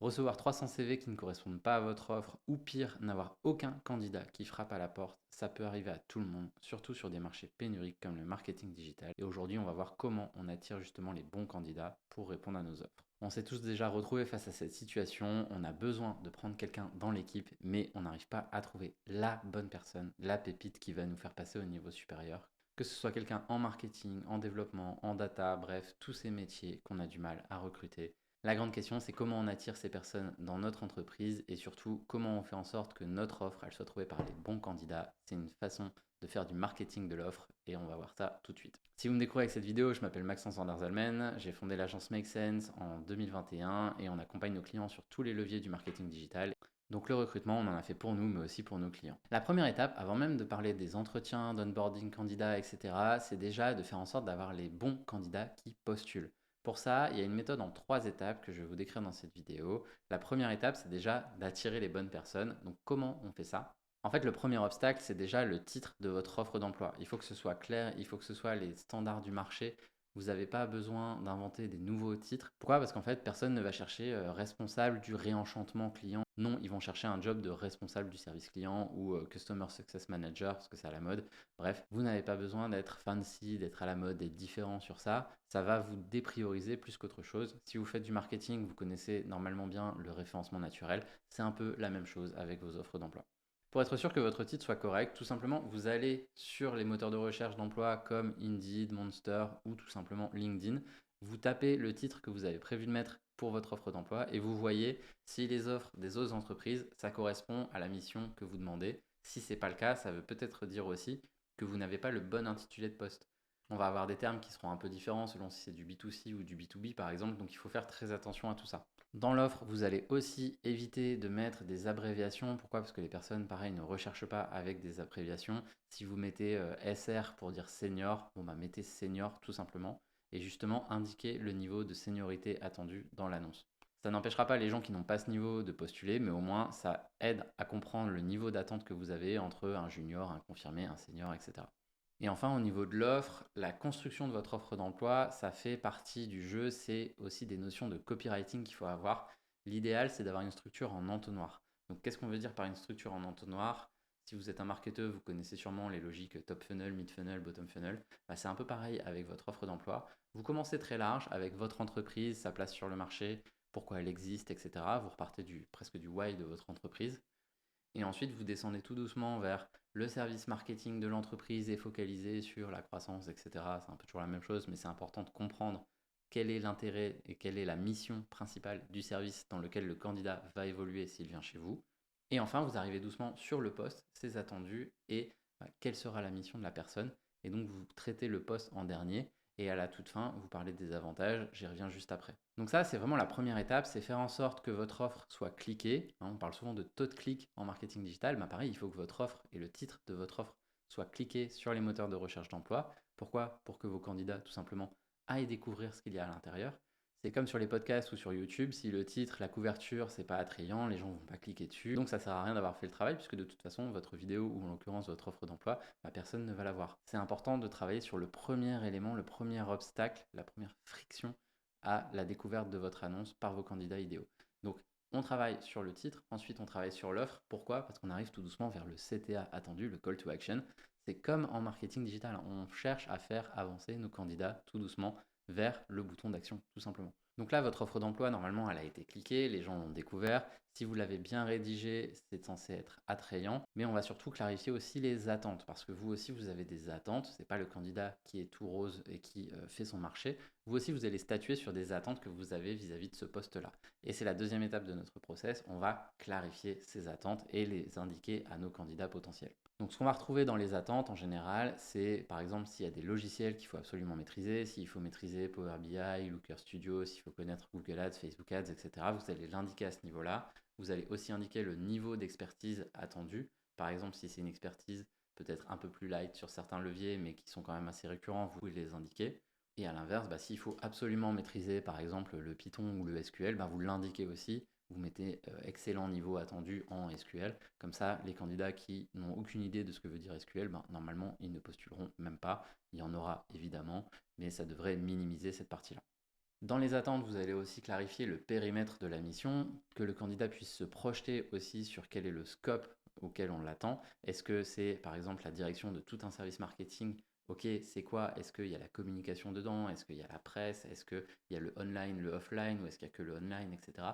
Recevoir 300 CV qui ne correspondent pas à votre offre ou pire, n'avoir aucun candidat qui frappe à la porte, ça peut arriver à tout le monde, surtout sur des marchés pénuriques comme le marketing digital. Et aujourd'hui, on va voir comment on attire justement les bons candidats pour répondre à nos offres. On s'est tous déjà retrouvés face à cette situation, on a besoin de prendre quelqu'un dans l'équipe, mais on n'arrive pas à trouver la bonne personne, la pépite qui va nous faire passer au niveau supérieur. Que ce soit quelqu'un en marketing, en développement, en data, bref, tous ces métiers qu'on a du mal à recruter. La grande question, c'est comment on attire ces personnes dans notre entreprise et surtout comment on fait en sorte que notre offre elle soit trouvée par les bons candidats. C'est une façon de faire du marketing de l'offre et on va voir ça tout de suite. Si vous me découvrez avec cette vidéo, je m'appelle Maxence van der Zalmen, j'ai fondé l'agence Make Sense en 2021 et on accompagne nos clients sur tous les leviers du marketing digital. Donc le recrutement, on en a fait pour nous, mais aussi pour nos clients. La première étape, avant même de parler des entretiens, d'onboarding candidats, etc., c'est déjà de faire en sorte d'avoir les bons candidats qui postulent. Pour ça, il y a une méthode en 3 étapes que je vais vous décrire dans cette vidéo. La première étape, c'est déjà d'attirer les bonnes personnes. Donc comment on fait ça? En fait, le premier obstacle, c'est déjà le titre de votre offre d'emploi. Il faut que ce soit clair, il faut que ce soit les standards du marché. Vous n'avez pas besoin d'inventer des nouveaux titres. Pourquoi? Parce qu'en fait, personne ne va chercher responsable du réenchantement client. Non, ils vont chercher un job de responsable du service client ou Customer Success Manager parce que c'est à la mode. Bref, vous n'avez pas besoin d'être fancy, d'être à la mode, d'être différent sur ça. Ça va vous déprioriser plus qu'autre chose. Si vous faites du marketing, vous connaissez normalement bien le référencement naturel. C'est un peu la même chose avec vos offres d'emploi. Pour être sûr que votre titre soit correct, tout simplement, vous allez sur les moteurs de recherche d'emploi comme Indeed, Monster ou tout simplement LinkedIn. Vous tapez le titre que vous avez prévu de mettre pour votre offre d'emploi et vous voyez si les offres des autres entreprises, ça correspond à la mission que vous demandez. Si ce n'est pas le cas, ça veut peut-être dire aussi que vous n'avez pas le bon intitulé de poste. On va avoir des termes qui seront un peu différents selon si c'est du B2C ou du B2B par exemple, donc il faut faire très attention à tout ça. Dans l'offre, vous allez aussi éviter de mettre des abréviations. Pourquoi? Parce que les personnes, pareil, ne recherchent pas avec des abréviations. Si vous mettez SR pour dire senior, bon bah mettez senior tout simplement et justement indiquez le niveau de seniorité attendu dans l'annonce. Ça n'empêchera pas les gens qui n'ont pas ce niveau de postuler, mais au moins ça aide à comprendre le niveau d'attente que vous avez entre un junior, un confirmé, un senior, etc. Et enfin, au niveau de l'offre, la construction de votre offre d'emploi, ça fait partie du jeu. C'est aussi des notions de copywriting qu'il faut avoir. L'idéal, c'est d'avoir une structure en entonnoir. Donc, qu'est-ce qu'on veut dire par une structure en entonnoir? Si vous êtes un marketeur, vous connaissez sûrement les logiques top funnel, mid funnel, bottom funnel. Bah, c'est un peu pareil avec votre offre d'emploi. Vous commencez très large avec votre entreprise, sa place sur le marché, pourquoi elle existe, etc. Vous repartez presque du why de votre entreprise. Et ensuite, vous descendez tout doucement vers le service marketing de l'entreprise et focalisé sur la croissance, etc. C'est un peu toujours la même chose, mais c'est important de comprendre quel est l'intérêt et quelle est la mission principale du service dans lequel le candidat va évoluer s'il vient chez vous. Et enfin, vous arrivez doucement sur le poste, ses attendus et quelle sera la mission de la personne. Et donc, vous traitez le poste en dernier. Et à la toute fin, vous parlez des avantages, j'y reviens juste après. Donc ça, c'est vraiment la première étape, c'est faire en sorte que votre offre soit cliquée. On parle souvent de taux de clic en marketing digital. Bah pareil, il faut que votre offre et le titre de votre offre soient cliqués sur les moteurs de recherche d'emploi. Pourquoi? Pour que vos candidats, tout simplement, aillent découvrir ce qu'il y a à l'intérieur. C'est comme sur les podcasts ou sur YouTube, si le titre, la couverture, c'est pas attrayant, les gens vont pas cliquer dessus. Donc ça sert à rien d'avoir fait le travail puisque de toute façon, votre vidéo ou en l'occurrence votre offre d'emploi, personne ne va la voir. C'est important de travailler sur le premier élément, le premier obstacle, la première friction à la découverte de votre annonce par vos candidats idéaux. Donc on travaille sur le titre, ensuite on travaille sur l'offre. Pourquoi? Parce qu'on arrive tout doucement vers le CTA attendu, le call to action. C'est comme en marketing digital, on cherche à faire avancer nos candidats tout doucement vers le bouton d'action, tout simplement. Donc là, votre offre d'emploi, normalement, elle a été cliquée, les gens l'ont découvert. Si vous l'avez bien rédigé, c'est censé être attrayant. Mais on va surtout clarifier aussi les attentes, parce que vous aussi, vous avez des attentes. Ce n'est pas le candidat qui est tout rose et qui fait son marché. Vous aussi, vous allez statuer sur des attentes que vous avez vis-à-vis de ce poste-là. Et c'est la deuxième étape de notre process. On va clarifier ces attentes et les indiquer à nos candidats potentiels. Donc ce qu'on va retrouver dans les attentes en général, c'est par exemple s'il y a des logiciels qu'il faut absolument maîtriser, s'il faut maîtriser Power BI, Looker Studio, s'il faut connaître Google Ads, Facebook Ads, etc. Vous allez l'indiquer à ce niveau-là. Vous allez aussi indiquer le niveau d'expertise attendu. Par exemple, si c'est une expertise peut-être un peu plus light sur certains leviers, mais qui sont quand même assez récurrents, vous pouvez les indiquer. Et à l'inverse, s'il faut absolument maîtriser par exemple le Python ou le SQL, vous l'indiquez aussi. Vous mettez excellent niveau attendu en SQL. Comme ça, les candidats qui n'ont aucune idée de ce que veut dire SQL, normalement, ils ne postuleront même pas. Il y en aura évidemment, mais ça devrait minimiser cette partie-là. Dans les attentes, vous allez aussi clarifier le périmètre de la mission, que le candidat puisse se projeter aussi sur quel est le scope auquel on l'attend. Est-ce que c'est par exemple la direction de tout un service marketing? Ok, c'est quoi? Est-ce qu'il y a la communication dedans? Est-ce qu'il y a la presse? Est-ce qu'il y a le online, le offline? Ou est-ce qu'il n'y a que le online, etc.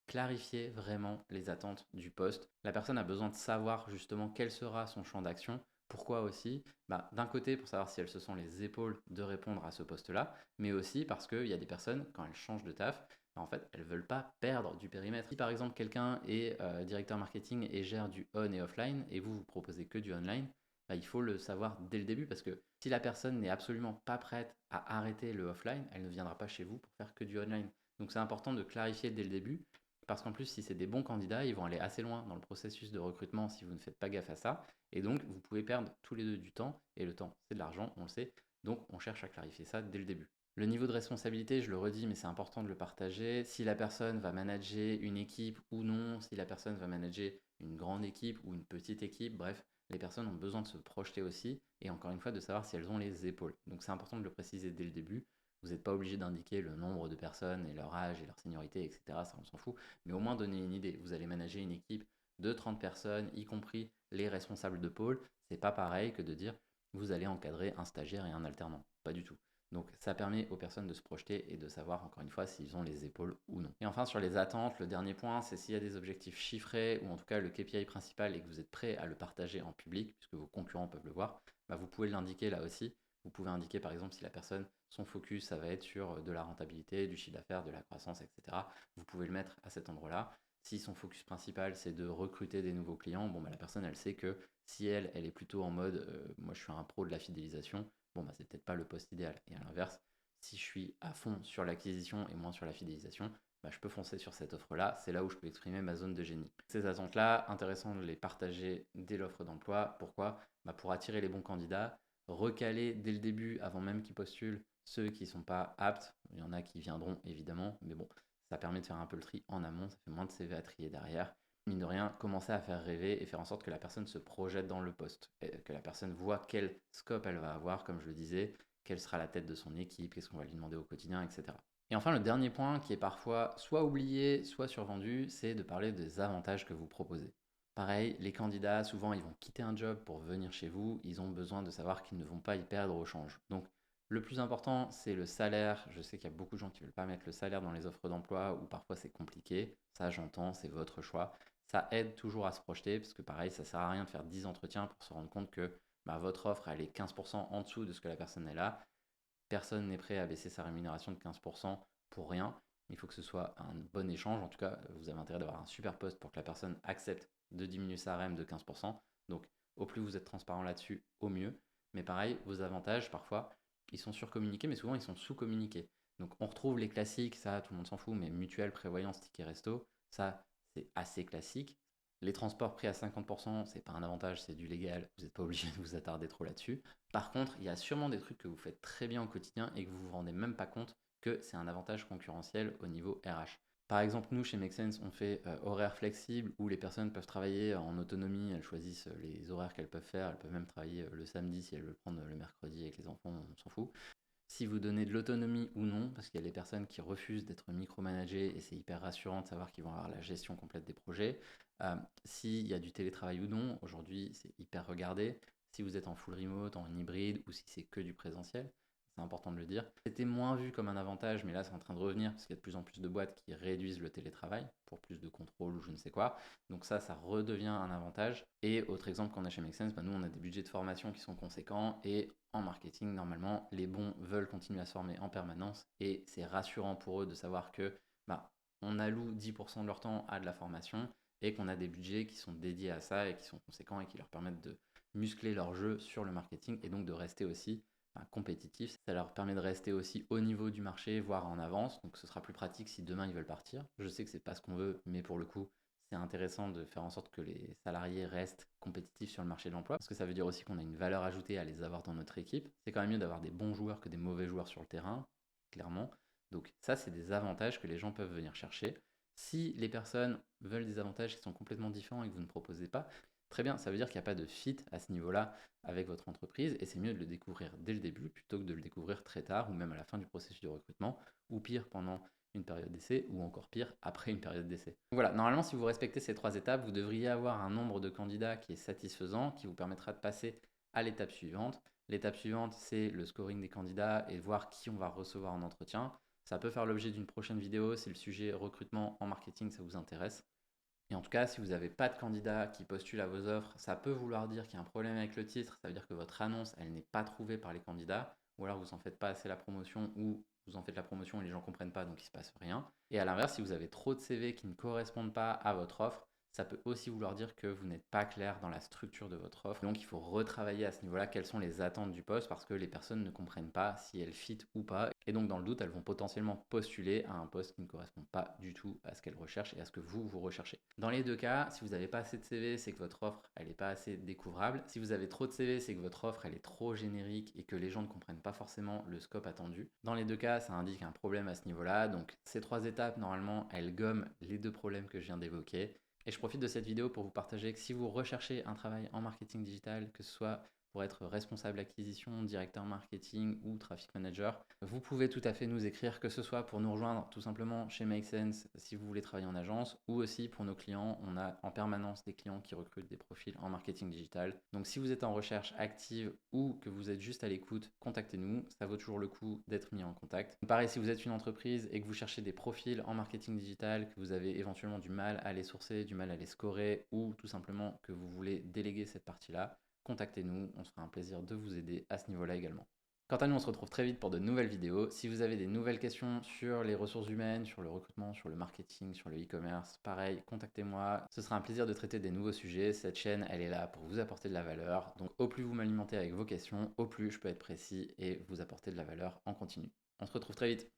Clarifier vraiment les attentes du poste. La personne a besoin de savoir justement quel sera son champ d'action. Pourquoi aussi? D'un côté, pour savoir si elle se sent les épaules de répondre à ce poste-là, mais aussi parce qu'il y a des personnes, quand elles changent de taf, en fait, elles ne veulent pas perdre du périmètre. Si par exemple quelqu'un est directeur marketing et gère du on et offline, et vous proposez que du online, il faut le savoir dès le début, parce que si la personne n'est absolument pas prête à arrêter le offline, elle ne viendra pas chez vous pour faire que du online. Donc c'est important de clarifier dès le début, parce qu'en plus, si c'est des bons candidats, ils vont aller assez loin dans le processus de recrutement si vous ne faites pas gaffe à ça. Et donc, vous pouvez perdre tous les deux du temps. Et le temps, c'est de l'argent, on le sait. Donc, on cherche à clarifier ça dès le début. Le niveau de responsabilité, je le redis, mais c'est important de le partager. Si la personne va manager une équipe ou non, si la personne va manager une grande équipe ou une petite équipe, bref, les personnes ont besoin de se projeter aussi. Et encore une fois, de savoir si elles ont les épaules. Donc, c'est important de le préciser dès le début. Vous n'êtes pas obligé d'indiquer le nombre de personnes et leur âge et leur seniorité, etc. Ça, on s'en fout. Mais au moins donner une idée. Vous allez manager une équipe de 30 personnes, y compris les responsables de pôle. C'est pas pareil que de dire vous allez encadrer un stagiaire et un alternant. Pas du tout. Donc ça permet aux personnes de se projeter et de savoir encore une fois s'ils ont les épaules ou non. Et enfin sur les attentes, le dernier point, c'est s'il y a des objectifs chiffrés ou en tout cas le KPI principal et que vous êtes prêt à le partager en public, puisque vos concurrents peuvent le voir, vous pouvez l'indiquer là aussi. Vous pouvez indiquer par exemple si la personne, son focus, ça va être sur de la rentabilité, du chiffre d'affaires, de la croissance, etc. Vous pouvez le mettre à cet endroit-là. Si son focus principal, c'est de recruter des nouveaux clients, la personne, elle sait que si elle est plutôt en mode moi je suis un pro de la fidélisation, c'est peut-être pas le poste idéal. Et à l'inverse, si je suis à fond sur l'acquisition et moins sur la fidélisation, je peux foncer sur cette offre-là. C'est là où je peux exprimer ma zone de génie. Ces attentes-là, intéressant de les partager dès l'offre d'emploi. Pourquoi? Pour attirer les bons candidats, recaler dès le début, avant même qu'ils postulent, ceux qui ne sont pas aptes. Il y en a qui viendront évidemment, mais ça permet de faire un peu le tri en amont, ça fait moins de CV à trier derrière. Mine de rien, commencer à faire rêver et faire en sorte que la personne se projette dans le poste, et que la personne voit quel scope elle va avoir, comme je le disais, quelle sera la tête de son équipe, qu'est-ce qu'on va lui demander au quotidien, etc. Et enfin, le dernier point qui est parfois soit oublié, soit survendu, c'est de parler des avantages que vous proposez. Pareil, les candidats, souvent, ils vont quitter un job pour venir chez vous, ils ont besoin de savoir qu'ils ne vont pas y perdre au change. Donc, le plus important, c'est le salaire. Je sais qu'il y a beaucoup de gens qui ne veulent pas mettre le salaire dans les offres d'emploi ou parfois c'est compliqué. Ça, j'entends, c'est votre choix. Ça aide toujours à se projeter parce que pareil, ça ne sert à rien de faire 10 entretiens pour se rendre compte que votre offre, elle est 15% en dessous de ce que la personne est là. Personne n'est prêt à baisser sa rémunération de 15% pour rien. Il faut que ce soit un bon échange. En tout cas, vous avez intérêt d'avoir un super poste pour que la personne accepte de diminuer sa REM de 15%. Donc, au plus vous êtes transparent là-dessus, au mieux. Mais pareil, vos avantages, parfois, ils sont surcommuniqués, mais souvent, ils sont sous-communiqués. Donc, on retrouve les classiques, ça, tout le monde s'en fout, mais mutuelle, prévoyance, ticket resto, ça, c'est assez classique. Les transports pris à 50%, c'est pas un avantage, c'est du légal. Vous n'êtes pas obligé de vous attarder trop là-dessus. Par contre, il y a sûrement des trucs que vous faites très bien au quotidien et que vous vous rendez même pas compte que c'est un avantage concurrentiel au niveau RH. Par exemple, nous, chez Make Sense, on fait horaires flexibles où les personnes peuvent travailler en autonomie, elles choisissent les horaires qu'elles peuvent faire, elles peuvent même travailler le samedi si elles veulent prendre le mercredi avec les enfants, on s'en fout. Si vous donnez de l'autonomie ou non, parce qu'il y a des personnes qui refusent d'être micromanagées et c'est hyper rassurant de savoir qu'ils vont avoir la gestion complète des projets. S'il y a du télétravail ou non, aujourd'hui c'est hyper regardé. Si vous êtes en full remote, en hybride ou si c'est que du présentiel, c'est important de le dire. C'était moins vu comme un avantage, mais là c'est en train de revenir parce qu'il y a de plus en plus de boîtes qui réduisent le télétravail pour plus de contrôle ou je ne sais quoi. Donc ça redevient un avantage. Et autre exemple, quand on est chez Make Sense, nous on a des budgets de formation qui sont conséquents et en marketing, normalement, les bons veulent continuer à se former en permanence et c'est rassurant pour eux de savoir que on alloue 10% de leur temps à de la formation et qu'on a des budgets qui sont dédiés à ça et qui sont conséquents et qui leur permettent de muscler leur jeu sur le marketing et donc de rester aussi compétitifs. Ça leur permet de rester aussi au niveau du marché, voire en avance. Donc ce sera plus pratique si demain ils veulent partir. Je sais que c'est pas ce qu'on veut, mais pour le coup, c'est intéressant de faire en sorte que les salariés restent compétitifs sur le marché de l'emploi, parce que ça veut dire aussi qu'on a une valeur ajoutée à les avoir dans notre équipe. C'est quand même mieux d'avoir des bons joueurs que des mauvais joueurs sur le terrain, clairement. Donc ça, c'est des avantages que les gens peuvent venir chercher. Si les personnes veulent des avantages qui sont complètement différents et que vous ne proposez pas, Très bien, ça veut dire qu'il n'y a pas de fit à ce niveau-là avec votre entreprise et c'est mieux de le découvrir dès le début plutôt que de le découvrir très tard ou même à la fin du processus de recrutement ou pire pendant une période d'essai ou encore pire après une période d'essai. Voilà, normalement si vous respectez ces 3 étapes, vous devriez avoir un nombre de candidats qui est satisfaisant, qui vous permettra de passer à l'étape suivante. L'étape suivante, c'est le scoring des candidats et voir qui on va recevoir en entretien. Ça peut faire l'objet d'une prochaine vidéo si le sujet recrutement en marketing ça vous intéresse. Et en tout cas, si vous n'avez pas de candidats qui postulent à vos offres, ça peut vouloir dire qu'il y a un problème avec le titre. Ça veut dire que votre annonce, elle n'est pas trouvée par les candidats, ou alors vous n'en faites pas assez la promotion, ou vous en faites la promotion et les gens ne comprennent pas, donc il ne se passe rien. Et à l'inverse, si vous avez trop de CV qui ne correspondent pas à votre offre, ça peut aussi vouloir dire que vous n'êtes pas clair dans la structure de votre offre. Donc il faut retravailler à ce niveau-là quelles sont les attentes du poste parce que les personnes ne comprennent pas si elles fit ou pas. Et donc dans le doute, elles vont potentiellement postuler à un poste qui ne correspond pas du tout à ce qu'elles recherchent et à ce que vous recherchez. Dans les deux cas, si vous n'avez pas assez de CV, c'est que votre offre, elle n'est pas assez découvrable. Si vous avez trop de CV, c'est que votre offre, elle est trop générique et que les gens ne comprennent pas forcément le scope attendu. Dans les deux cas, ça indique un problème à ce niveau-là. Donc ces 3 étapes, normalement, elles gomment les 2 problèmes que je viens d'évoquer. Et je profite de cette vidéo pour vous partager que si vous recherchez un travail en marketing digital, que ce soit pour être responsable acquisition, directeur marketing ou traffic manager, vous pouvez tout à fait nous écrire, que ce soit pour nous rejoindre tout simplement chez Make Sense si vous voulez travailler en agence ou aussi pour nos clients. On a en permanence des clients qui recrutent des profils en marketing digital. Donc si vous êtes en recherche active ou que vous êtes juste à l'écoute, contactez-nous. Ça vaut toujours le coup d'être mis en contact. Pareil, si vous êtes une entreprise et que vous cherchez des profils en marketing digital, que vous avez éventuellement du mal à les sourcer, du mal à les scorer ou tout simplement que vous voulez déléguer cette partie-là, contactez-nous, on se fera un plaisir de vous aider à ce niveau-là également. Quant à nous, on se retrouve très vite pour de nouvelles vidéos. Si vous avez des nouvelles questions sur les ressources humaines, sur le recrutement, sur le marketing, sur le e-commerce, pareil, contactez-moi. Ce sera un plaisir de traiter des nouveaux sujets. Cette chaîne, elle est là pour vous apporter de la valeur. Donc au plus vous m'alimentez avec vos questions, au plus je peux être précis et vous apporter de la valeur en continu. On se retrouve très vite.